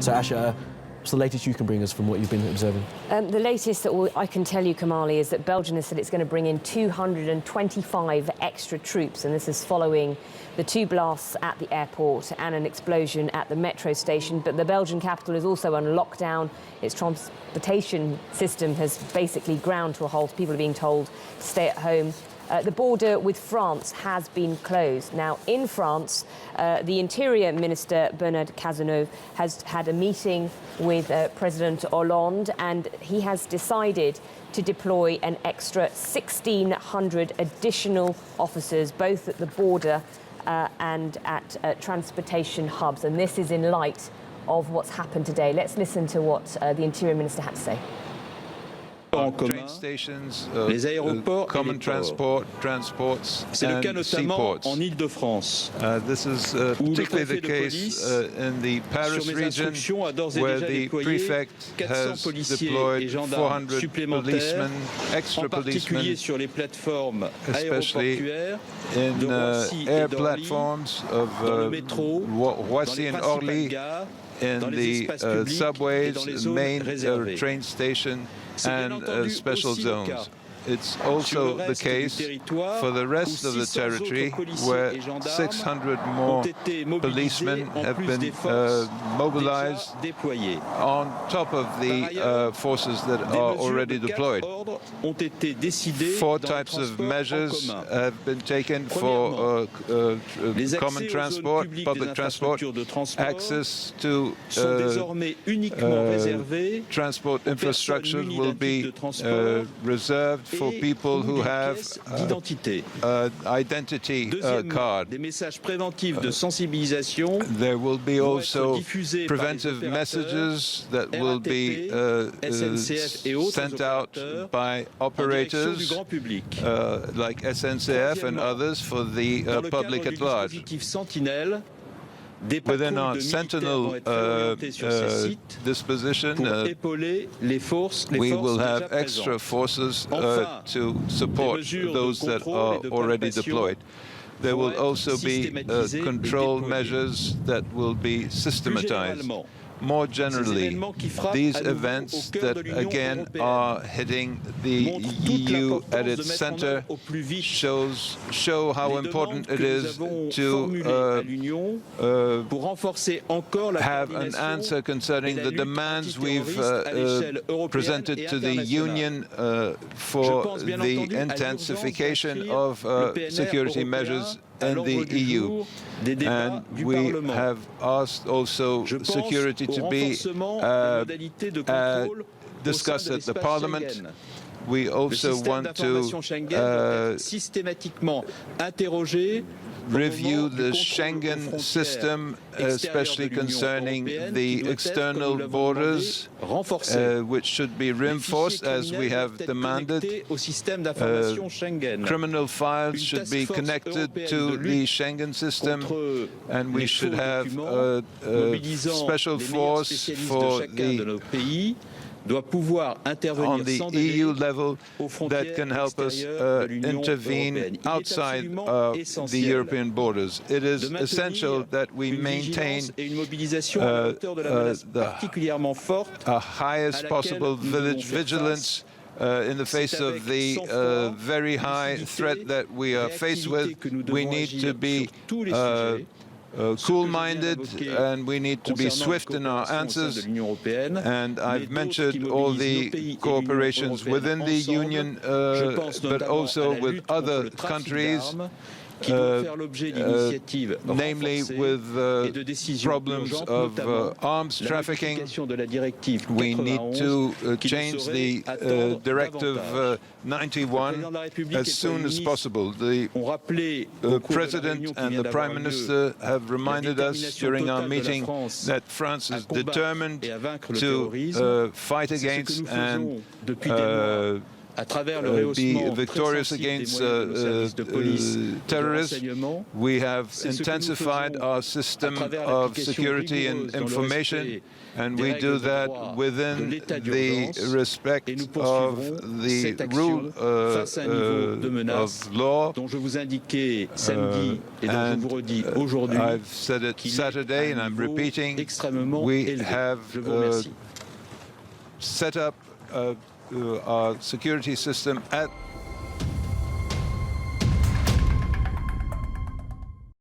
So Asha, what's the latest you can bring us from what you've been observing? The latest that I can tell you, Kamali, is that Belgium has said it's going to bring in 225 extra troops, and this is following the 2 blasts at the airport and an explosion at the metro station. But the Belgian capital is also on lockdown. Its transportation system has basically ground to a halt. People are being told to stay at home. The border with France has been closed. Now, in France, the Interior Minister Bernard Cazeneuve has had a meeting with President Hollande, and he has decided to deploy an extra 1,600 additional officers, both at the border and at transportation hubs. And this is in light of what's happened today. Let's listen to what the Interior Minister had to say. Train stations, common transports, c'est le cas notamment en Île-de-France. This is particularly the case in the Paris region, where the prefect has deployed 400 policemen, extra policemen, especially in air platforms of Roissy and Orly, in the subways, main train station, and special zones. It's also the case for the rest of the territory, where 600 more policemen have been mobilized on top of the forces that are already deployed. 4 types of measures have been taken for common transport, public transport. Access to transport infrastructure will be reserved for people who have identity card. There will be also preventive messages that will be sent out by operators like SNCF and others for the public at large. Within our Sentinel disposition, we will have extra forces to support those that are already deployed. There will also be control measures that will be systematized. More generally, these events that again are hitting the EU at its center show how important it is to have an answer concerning the demands we've presented to the Union for the intensification of security measures in the EU. And we have asked also security to be discussed at the Parliament. We also want to review the Schengen system, especially concerning the external borders, which should be reinforced as we have demanded. Criminal files should be connected to the Schengen system, and we should have a special force for the on the EU level that can help us intervene outside the European borders. It is essential that we maintain the highest possible vigilance in the face of the very high threat that we are faced with. We need to be cool-minded, and we need to be swift in our answers. And I've mentioned all the cooperations within the Union, but also with other countries, namely with problems of arms trafficking. We need to change the Directive 91 as soon as possible. The President and the Prime Minister have reminded us during our meeting that France is determined to fight against and be victorious against terrorism. We have intensified our system of security and information, and we do that within the respect of the rule of law. And I've said it Saturday, and I'm repeating, we have set up our security system at